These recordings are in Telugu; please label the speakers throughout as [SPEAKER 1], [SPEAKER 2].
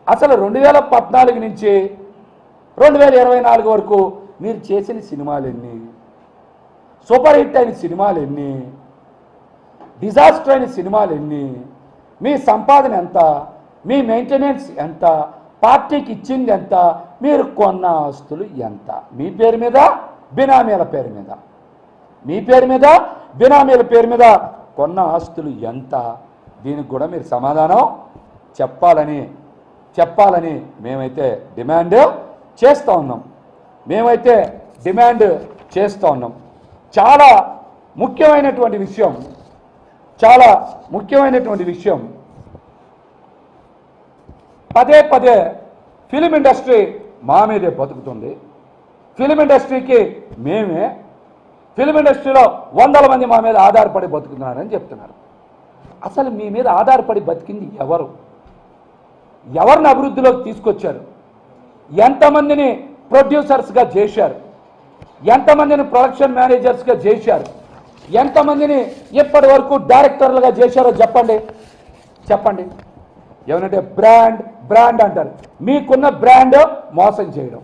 [SPEAKER 1] అసలు 2014 నుంచి 2024 వరకు మీరు చేసిన సినిమాలు ఎన్ని, సూపర్ హిట్ అయిన సినిమాలు ఎన్ని, డిజాస్టర్ అయిన సినిమాలు ఎన్ని, మీ సంపాదన ఎంత, మీ మెయింటెనెన్స్ ఎంత, పార్టీకి ఇచ్చింది ఎంత, మీరు కొన్న ఆస్తులు ఎంత, మీ పేరు మీద బినామీల పేరు మీద, మీ పేరు మీద బినామీల పేరు మీద కొన్న ఆస్తులు ఎంత, దీనికి కూడా మీరు సమాధానం చెప్పాలని మేమైతే డిమాండ్ చేస్తూ ఉన్నాం. చాలా ముఖ్యమైనటువంటి విషయం పదే ఫిలిం ఇండస్ట్రీ మా మీదే బతుకుతుంది, ఫిలిం ఇండస్ట్రీకి మేమే, ఫిలిం ఇండస్ట్రీలో వందల మంది మా మీద ఆధారపడి బతుకుతున్నారని చెప్తున్నారు. అసలు మీ మీద ఆధారపడి బతికింది ఎవరిని అభివృద్ధిలోకి తీసుకొచ్చారు, ఎంతమందిని ప్రొడ్యూసర్స్గా చేశారు, ఎంతమందిని ప్రొడక్షన్ మేనేజర్స్గా చేశారు, ఎంతమందిని ఇప్పటి వరకు డైరెక్టర్లుగా చేశారో చెప్పండి. ఏమంటే బ్రాండ్ అంటారు. మీకున్న బ్రాండ్ మోసం చేయడం,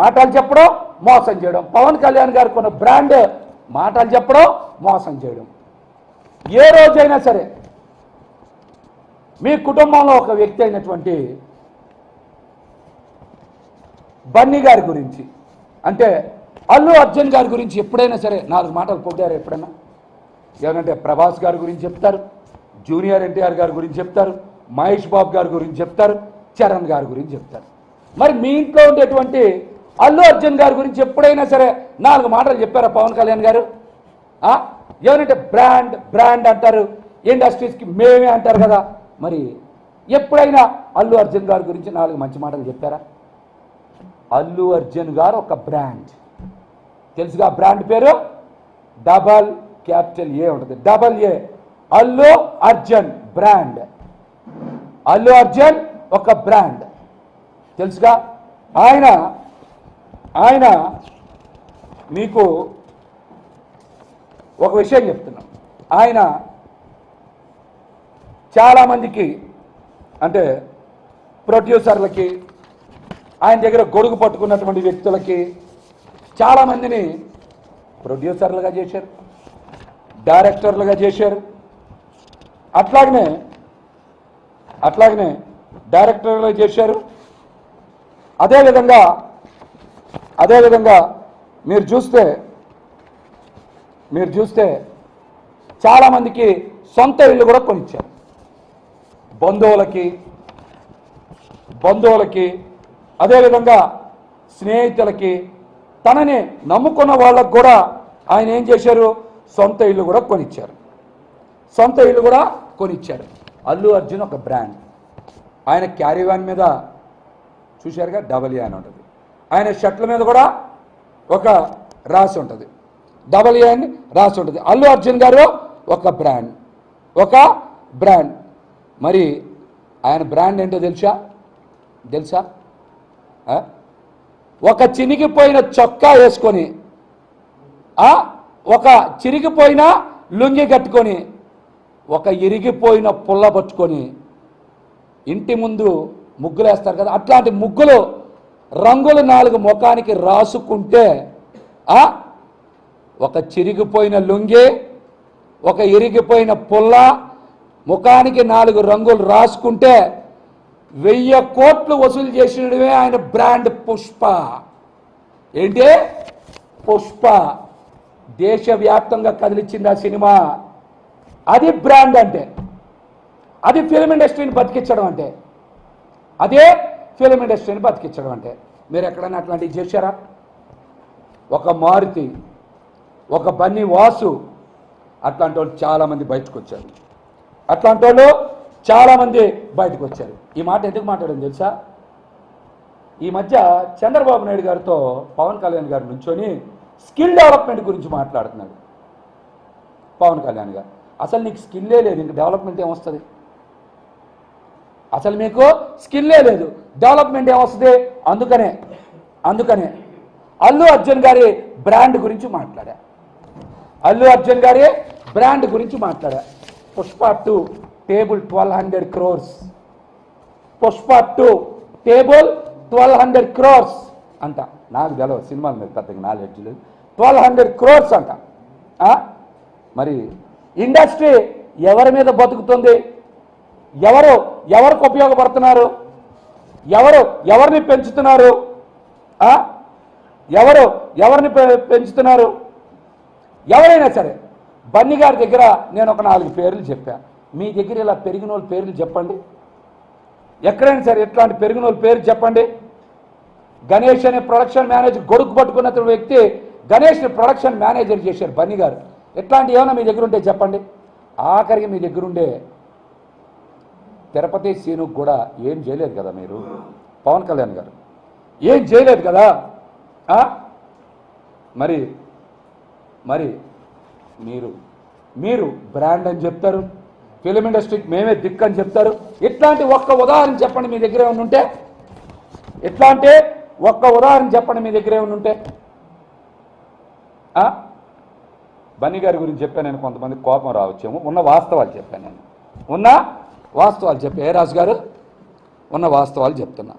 [SPEAKER 1] మాటలు చెప్పడం మోసం చేయడం. పవన్ కళ్యాణ్ గారికి ఉన్న బ్రాండ్ మాటలు చెప్పడం మోసం చేయడం. ఏ రోజైనా సరే మీ కుటుంబంలో ఒక వ్యక్తి అయినటువంటి బన్నీ గారి గురించి, అంటే అల్లు అర్జున్ గారి గురించి ఎప్పుడైనా సరే 4 మాటలు పొగిడారు ఎప్పుడైనా? ఏమంటే ప్రభాస్ గారి గురించి చెప్తారు, జూనియర్ ఎన్టీఆర్ గారి గురించి చెప్తారు, మహేష్ బాబు గారి గురించి చెప్తారు, చరణ్ గారి గురించి చెప్తారు. మరి మీ ఇంట్లో ఉండేటువంటి అల్లు అర్జున్ గారి గురించి ఎప్పుడైనా సరే 4 మాటలు చెప్పారా పవన్ కళ్యాణ్ గారు? ఏమంటే బ్రాండ్ అంటారు, ఇండస్ట్రీస్కి మేమే అంటారు కదా. మరి ఎప్పుడైనా అల్లు అర్జున్ గారి గురించి 4 మంచి మాటలు చెప్పారా? అల్లు అర్జున్ గారు ఒక బ్రాండ్, తెలుసుగా బ్రాండ్ పేరు AA ఉంటుంది, AA అల్లు అర్జున్ బ్రాండ్. అల్లు అర్జున్ ఒక బ్రాండ్ తెలుసుగా. ఆయన మీకు ఒక విషయం చెప్తున్నాం. ఆయన చాలామందికి, అంటే ప్రొడ్యూసర్లకి, ఆయన దగ్గర గొడుగు పట్టుకున్నటువంటి వ్యక్తులకి చాలామందిని ప్రొడ్యూసర్లుగా చేశారు, డైరెక్టర్లుగా చేశారు. అట్లాగనే డైరెక్టర్లుగా చేశారు. అదేవిధంగా మీరు చూస్తే చాలామందికి సొంత ఇల్లు కూడా కొనిచ్చారు. బంధువులకి అదేవిధంగా స్నేహితులకి, తనని నమ్ముకున్న వాళ్ళకు కూడా ఆయన ఏం చేశారు? సొంత ఇల్లు కూడా కొనిచ్చారు. అల్లు అర్జున్ ఒక బ్రాండ్. ఆయన క్యారీవాన్ మీద చూశారుగా AA అని ఉంటుంది. ఆయన షర్ట్ల మీద కూడా ఒక రాసి ఉంటుంది, AA అని రాసి ఉంటుంది. అల్లు అర్జున్ గారు ఒక బ్రాండ్. మరి ఆయన బ్రాండ్ ఏంటో తెలుసా? ఒక చినిగిపోయిన చొక్కా వేసుకొని, ఒక చిరిగిపోయిన లుంగి కట్టుకొని, ఒక ఇరిగిపోయిన పుల్ల పట్టుకొని ఇంటి ముందు ముగ్గులు వేస్తారు కదా, అట్లాంటి ముగ్గులు రంగులు 4 ముఖానికి రాసుకుంటే, ఒక చిరిగిపోయిన లుంగి, ఒక ఇరిగిపోయిన పుల్ల, ముఖానికి 4 రంగులు రాసుకుంటే 1000 కోట్లు వసూలు చేసినవే ఆయన బ్రాండ్ పుష్ప. ఏంటి? పుష్ప. దేశవ్యాప్తంగా కదిలిచ్చింది ఆ సినిమా. అది బ్రాండ్ అంటే, అది ఫిలిం ఇండస్ట్రీని బతికించడం అంటే, మీరు ఎక్కడైనా అట్లాంటివి చేశారా? ఒక మారుతి, ఒక బన్నీ వాసు, అట్లాంటి వాళ్ళు చాలామంది బయటకు వచ్చారు. ఈ మాట ఎందుకు మాట్లాడడం తెలుసా? ఈ మధ్య చంద్రబాబు నాయుడు గారితో పవన్ కళ్యాణ్ గారు నుంచొని స్కిల్ డెవలప్మెంట్ గురించి మాట్లాడుతున్నాడు. పవన్ కళ్యాణ్ గారు, అసలు నీకు స్కిల్లే లేదు, ఇంక డెవలప్మెంట్ ఏమొస్తుంది? అసలు మీకు స్కిల్లే లేదు, డెవలప్మెంట్ ఏమొస్తుంది? అందుకనే అల్లు అర్జున్ గారి బ్రాండ్ గురించి మాట్లాడా. Pushpa 2 table 1200 crores. Pushpa 2 table 1200 crores అంట. నాకు తెలియదు సినిమాల మీద పెద్దగా నాలెడ్జ్ లేదు. 1200 crores అంట. మరి ఇండస్ట్రీ ఎవరి మీద బతుకుతుంది? ఎవరికి ఉపయోగపడుతున్నారు? ఎవరిని పెంచుతున్నారు? ఎవరిని పెంచుతున్నారు? ఎవరైనా సరే బన్నీ గారి దగ్గర నేను ఒక 4 పేర్లు చెప్పాను. మీ దగ్గర ఇలా పెరిగిన వాళ్ళ పేర్లు చెప్పండి. ఎక్కడైనా సరే ఇట్లాంటి పెరిగిన వాళ్ళ పేరు చెప్పండి. గణేష్ అనే ప్రొడక్షన్ మేనేజర్ గొడుగు పట్టుకున్న వ్యక్తి గణేష్ని ప్రొడక్షన్ మేనేజర్ చేశారు బన్నీ గారు. ఇట్లాంటి ఏమైనా మీ దగ్గర ఉంటే చెప్పండి. ఆఖరికి మీ దగ్గరుండే తిరుపతి సీనుకు కూడా ఏం చేయలేదు కదా మీరు. పవన్ కళ్యాణ్ గారు ఏం చేయలేదు కదా. మరి మీరు బ్రాండ్ అని చెప్తారు, ఫిలిం ఇండస్ట్రీకి మేమే దిక్కు అని చెప్తారు. ఇట్లాంటి ఒక్క ఉదాహరణ చెప్పండి మీ దగ్గర ఏమైనా ఉంటే. ఇట్లాంటి ఒక్క ఉదాహరణ చెప్పండి మీ దగ్గర ఏమైనా ఉంటే. బన్నీ గారి గురించి చెప్పాను నేను, కొంతమంది కోపం రావచ్చేమో. ఉన్న వాస్తవాలు చెప్పాను నేను. ఉన్న వాస్తవాలు చెప్పే రాజు గారు ఉన్న వాస్తవాలు చెప్తున్నా.